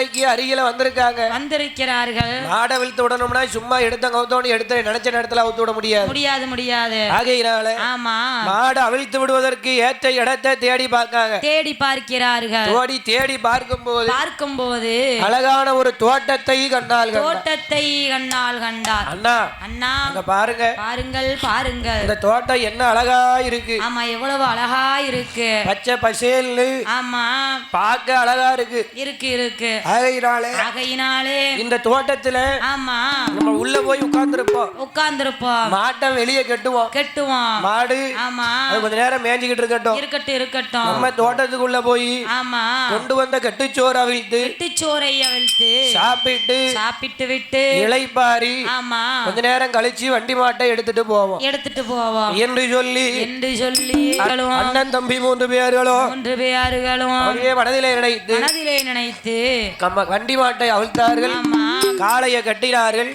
காலைக்கு அருகில வந்திருக்கிறார்கள். மாடை விழுத்து விடணும்னா சும்மா எடுத்த கவுத்தோன்னு எடுத்து நினைச்ச நேரத்துல அவுத்து விட முடியாது. ஆகையினால ஆமா, மாடு அவிழ்த்து விடுவதற்கு ஏற்ற இடத்தை தேடி பார்க்கிறார்கள். தேடி பார்க்கும்போது அழகான ஒரு தோட்டத்தை கண்டார். அண்ணா அண்ணா பாருங்கள் இந்த தோட்டம் என்ன அழகா இருக்கு. ஆமா, எவ்வளவு அழகா இருக்கு. பச்சை பசேல்னு ஆமா, பார்க்க அழகா இருக்கு. ஆகையினாலே இந்த தோட்டத்துல ஆமா நம்ம உள்ள போய் உட்கார்ந்திருப்போம். மாட்டை வெளியே கட்டுவோம். மாடு ஆமா கொஞ்ச நேரம் மேய்ஞ்சிக்கிட்டு இருக்கட்டும். நம்ம தோட்டத்துக்குள்ள போய் ஆமா கொண்டு வந்த கட்டுச்சோறை அவிழ்த்து சாப்பிட்டு விட்டு இளைப்பாரி ஆமா கொஞ்ச நேரம் கழிச்சு வண்டி மாட்டை எடுத்துட்டு போவோம் என்று சொல்லி அண்ணன் தம்பி 3 பேர்களும் மனதிலே நினைத்து வண்டி மாட்டை அவிழ்த்தார்கள். காளையை கட்டினார்கள்.